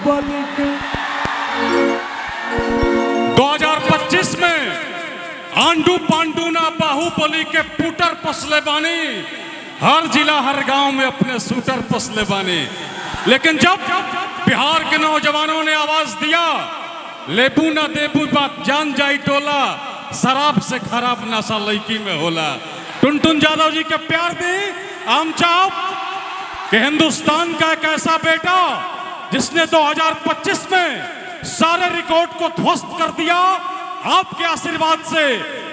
बाहुबली के 2025 में आंडू पांडू ना बाहुबली के पुटर पसले बानी, हर जिला हर गांव में अपने शूटर पसले बानी। लेकिन जब बिहार के नौजवानों ने आवाज दिया, लेबू ना देबू बात जान जाई टोला, शराब से खराब नशा लड़की में होला। टुनटुन यादव जी के प्यार दी आम चाप कि हिंदुस्तान का एक ऐसा बेटा जिसने 2025 में सारे रिकॉर्ड को ध्वस्त कर दिया, आपके आशीर्वाद से,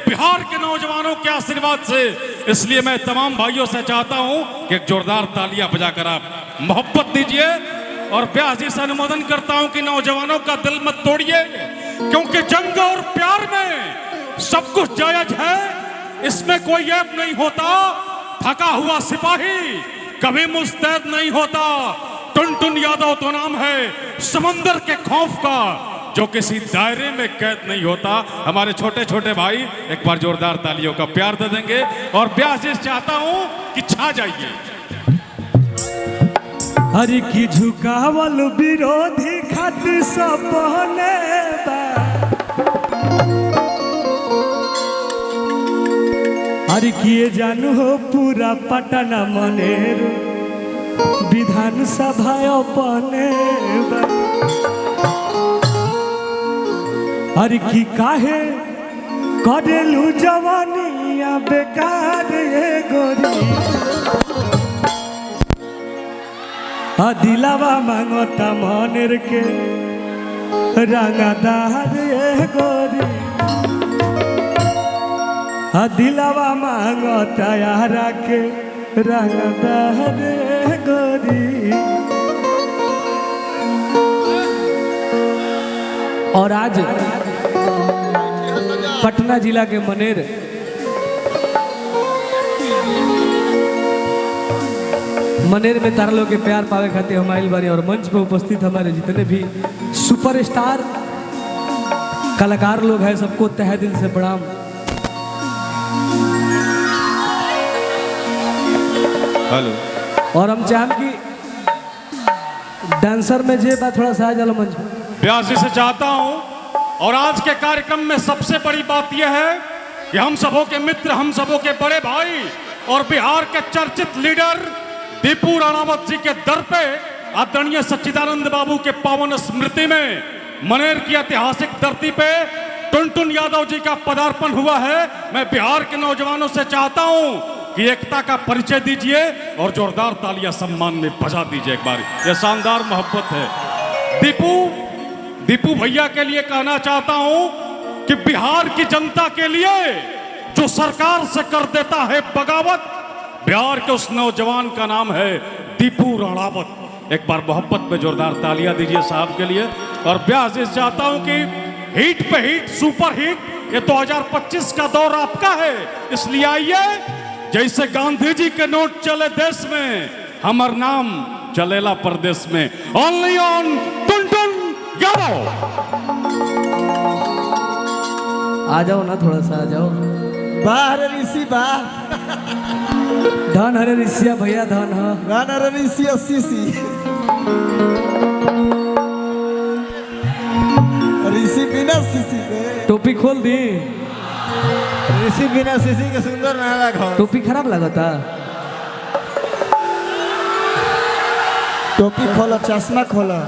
बिहार के नौजवानों के आशीर्वाद से। इसलिए मैं तमाम भाइयों से चाहता हूं कि एक जोरदार तालियां बजाकर आप मोहब्बत दीजिए और व्यास जी से अनुमोदन करता हूं कि नौजवानों का दिल मत तोड़िए, क्योंकि जंग और प्यार में सब कुछ जायज है, इसमें कोई ऐब नहीं होता। थका हुआ सिपाही कभी मुस्तैद नहीं होता। टुनटुन यादव तो नाम है समंदर के खौफ का, जो किसी दायरे में कैद नहीं होता। हमारे छोटे छोटे भाई एक बार जोरदार तालियों का प्यार दे देंगे और व्यास जी चाहता हूं कि छा जाइए। हरि की झुकावल विरोधी खातिर सब बहने हरि किए जानू हो पूरा पटना मनेर विधानसभा अपने हरि की काहे करेलू जवानिया बेकार ये गोरी, दिलावा मांगता मनेर के रंगदार ये गोरी, दिलावा मांगता यारा के रंगदार ये गोरी। और आज पटना जिला के मनेर में तारा लोग के प्यार पावे खातिर हम आइल बानी और मंच पे उपस्थित हमारे जितने भी सुपरस्टार कलाकार लोग हैं सबको तहे दिल से प्रणाम। हेलो। और हम चाहें कि डांसर में जे बात थोड़ा सा आ जाओ मंच पे। व्यास जी से चाहता हूं, और आज के कार्यक्रम में सबसे बड़ी बात यह है कि हम सबों के मित्र, हम सबों के बड़े भाई और बिहार के चर्चित लीडर दीपू राणावत जी के दर पे आदरणीय सच्चिदानंद बाबू के पावन स्मृति में मनेर की ऐतिहासिक धरती पे टुनटुन यादव जी का पदार्पण हुआ है। मैं बिहार के नौजवानों से चाहता हूं कि एकता का परिचय दीजिए और जोरदार तालियां सम्मान में बजा दीजिए एक बार। यह शानदार मोहब्बत है। दीपू भैया के लिए कहना चाहता हूं कि बिहार की जनता के लिए जो सरकार से कर देता है बगावत, बिहार के उस नौजवान का नाम है दीपू राणावत। एक बार मोहब्बत में जोरदार तालियां दीजिए साहब के लिए। और व्यास जी चाहता हूं कि हिट पे हिट, सुपर हिट, ये 2025 का दौर आपका है, इसलिए आइए। जैसे गांधी जी के नोट चले देश में, हमार नाम चलेला प्रदेश में। ओनली ऑन टुनटुन यादव। आ जाओ ना, थोड़ा सा आ जाओ। बाहर ऋषि बा धन हरे ऋषिया भैया, धन हा धन हरे ऋषि ऋषि ऋषि बिना शीशी के टोपी खोल दी। ऋषि बिना शीशी के सुंदर ना लगा। टोपी खराब लगता। टोपी खोला, चश्मा खोला।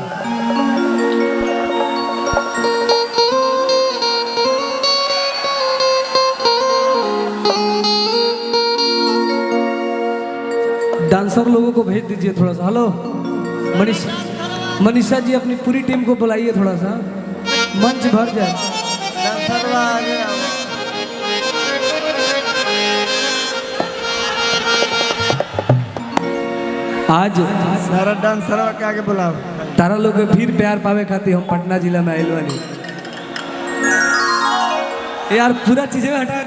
डांसर लोगों को भेज दीजिए थोड़ा सा। हेलो मनीषा जी, अपनी पूरी टीम को बुलाइए, थोड़ा सा मंच भर जाए। डांसर आ गया। आज सारा डांसर के आगे बुलाओ। तारा लोग के फिर प्यार पावे खातिर हम पटना जिला में आइल बानी। यार पूरा चीजें हटा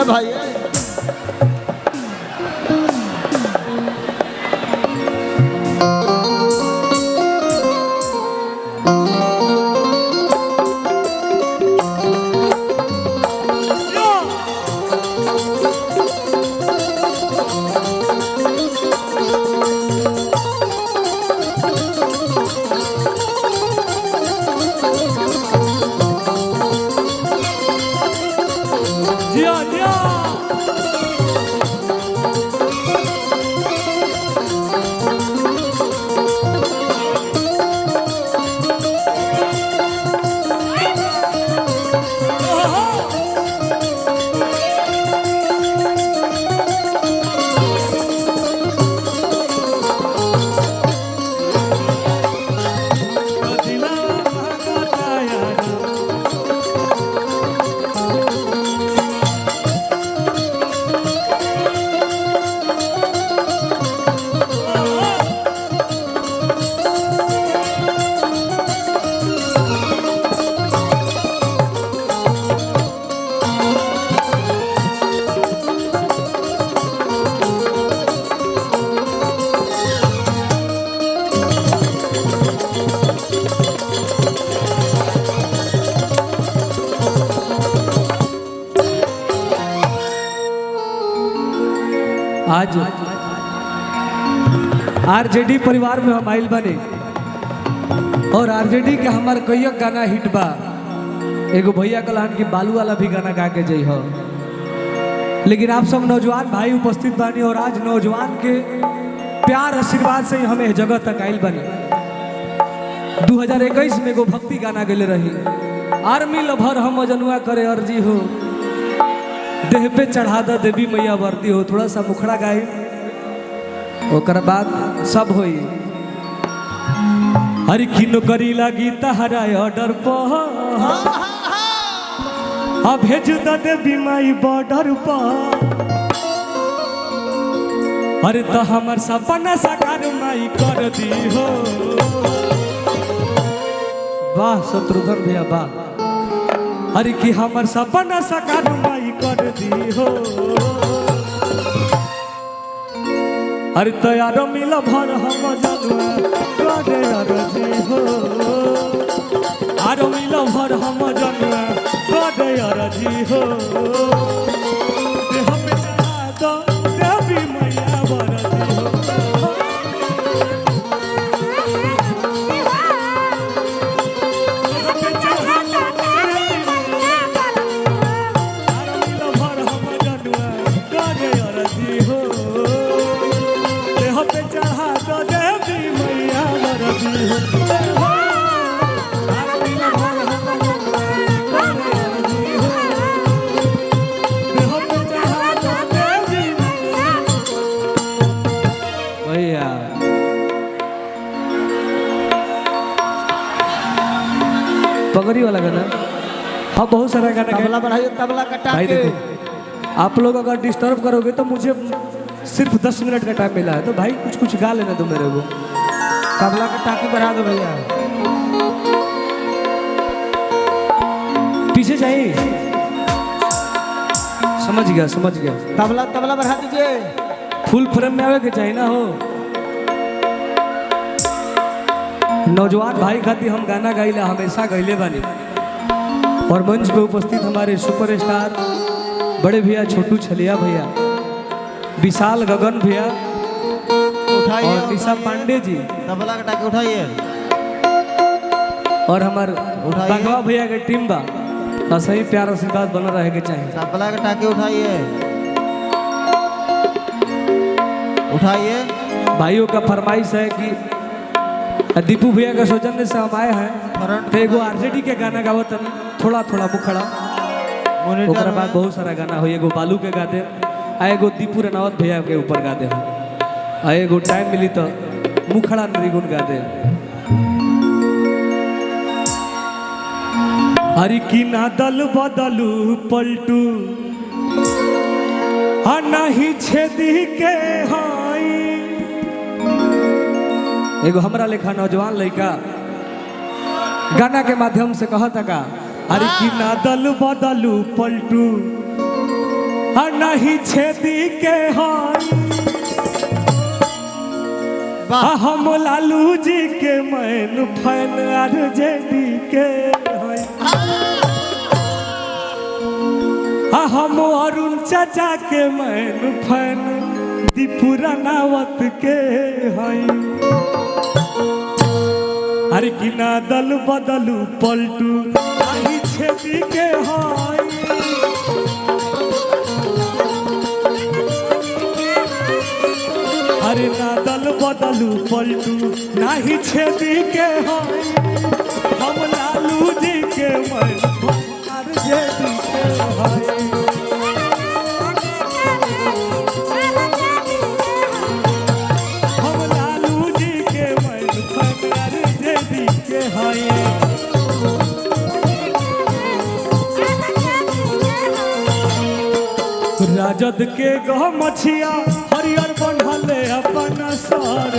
ए भाई आज आरजेडी परिवार में हम आइल बने और आरजेडी के हमार कई गाना हिट बा। एगो भैया कहलान कि बालू वाला भी गाना गा के जई हो, लेकिन आप सब नौजवान भाई उपस्थित बानी और आज नौजवान के प्यार आशीर्वाद से ही हमें जगह तक आइल बनी। 2021 में एगो भक्ति गाना गेले रही, आर्मी लभर हम जनुआ करे अर्जी हो, देह पे चढ़ा दा देवी मैया वर्दी हो। थोड़ा सा मुखड़ा गाई, ओकर बाद सब होई। हर की नौकरी लगी तहरा ऑर्डर पर, अब भेज द देवी माई बॉर्डर पर। अरे तो हमार सपना साकार माई कर दी हो। वाह शत्रुघ्न भैया वाह। अरे कि हमार सपना साकार माई कर दी हो। अरे तो यारो मिल भर हम जनुआ करे अर्जी हो। आरो मिल भर हम जनुआ करे अर्जी हो। देह पे चढ़ा दो देवी मैया वर्दी हो। पगड़ी वाला गाना, हाँ बहुत सारा गाना। तबला बढ़ाइए, तबला कटा भाई के। देखो आप लोग अगर डिस्टर्ब करोगे तो मुझे सिर्फ 10 मिनट का टाइम मिला है, तो भाई कुछ कुछ गा लेना दो मेरे को। तबला का टाकी बढ़ा दो भैया। पीछे चाहिए, समझ गया समझ गया। तबला तबला बढ़ा दीजिए। फुल फ्रेम में आवे के चाहिए ना हो। नौजवान भाई खातिर हम गाना गाइला हमेशा गैले बानी और मंच पे उपस्थित हमारे सुपरस्टार बड़े भैया छोटू छलिया भैया, विशाल गगन भैया उठाइए और निशा पांडे जी तबला का टाकी उठाइए। और हमार उठाइए। बंगवा भैया के टीम बा। और सही प्यार आशीर्वाद बना रहे के चाहिए। तबला का टाकी उठाइए, उठाइए। भाइयों का फरमाइश है कि दीपू भैया का सौजन्य से हम आए हैं, तो एगो आरजेडी के गाना गावत थोड़ा थोड़ा मुखड़ा। ओकरा बाद बहुत सारा गाना हो, एगो बालू के गा दे, एगो दीपू रनावत भैया के ऊपर गा दे, एगो टाइम मिली तो मुखड़ा निर्गुण गा दे। हरि की ना दल बदलू पलटू नहीं छेदी के हाई। एगो हमरा लेखा नौजवान लड़का गाना के माध्यम से कहता का, अरे कि ना दल बदलू पलटू नहीं छेदी के हाई। हम लालू जी के मैन फैन आरजेडी के हाई। हम अरुण चाचा के मैन फैन दीपू रनावत के हाई। अरे कि ना दल बदलू पलटू नहीं छेदी के हाई। अरे ना दल बदलू पलटू नहीं छेदी के हाई। हम लालू जी के मन आरजेडी के हाई। हम लालू जी के मन आरजेडी के हाई। राजद के गह मछिया हरियर बनले अपन सर।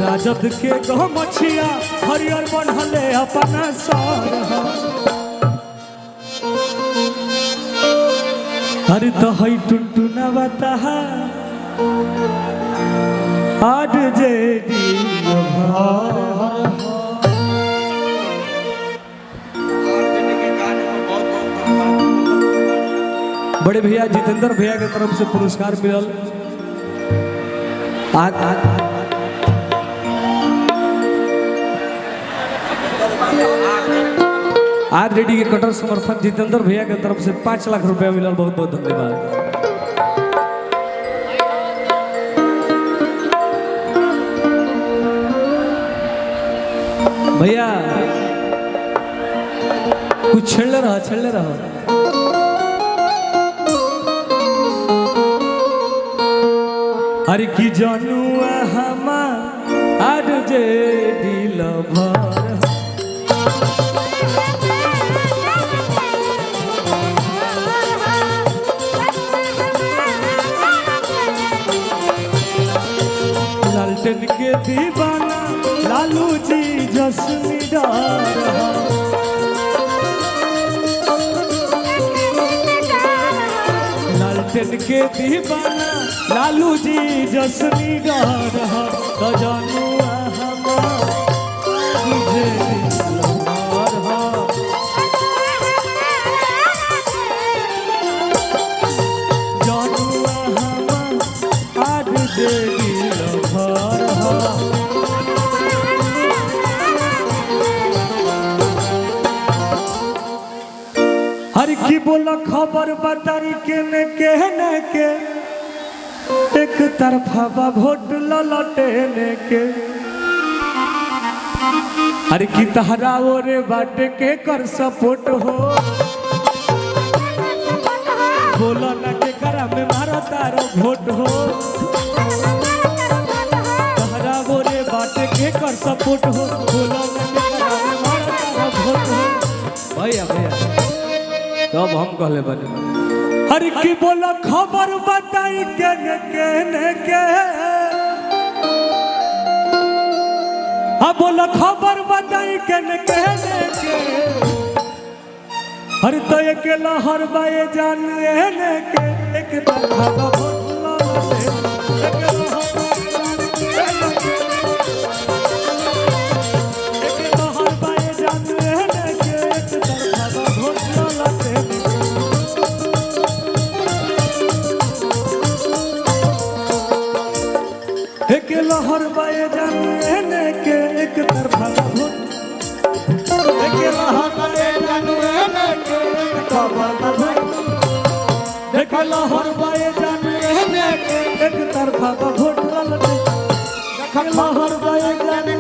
राजद के गह मछिया हरियर बनले अपन सर। हर तो हई टुनटुना बता आरजेडी बड़े भैया जितेंद्र भैया के तरफ से पुरस्कार मिलल। आज रेडी के कटर समर्थन जितेंद्र भैया के तरफ से 5 लाख रुपया मिलल। बहुत बहुत धन्यवाद। भैया कुछ छेड़ले रहो। अरे की जानू हमार जे दिल भर लालटेन के दीवाना लालू जी जसमीदार लालटेन के दीवाना लालू जी जसमीदार तो जानू हमार तुझे दिलवार जानू हमार आज जे दिलवार हर की बोला खबर बतारी के कहने के एक तरफा वोट ललटेने के। हर की तहरा ओरे बाटे के कर सपोर्ट हो बोला ना के करा में मारो तारो वोट हो तहरा ओरे बाटे के कर सपोर्ट हो बोला ना के करा में मारो तारो वोट हो। भैया तब हम कहले बने हर की बोला खबर बताई कहने के हाँ बोला खबर बताई कहने के हर तो अकेला हर बाए जान के एक तरफा एक लहर बाए जाने के एक तरफा वोट एक लहर बाए जाने के एक तरफा वोट एक लहर बाए जाने के एक तरफा वोट ललटे एक लहर बाए जाने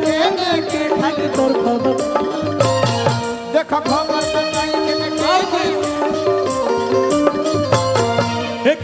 के एक तरफा वोट देखो खबर बताई के एक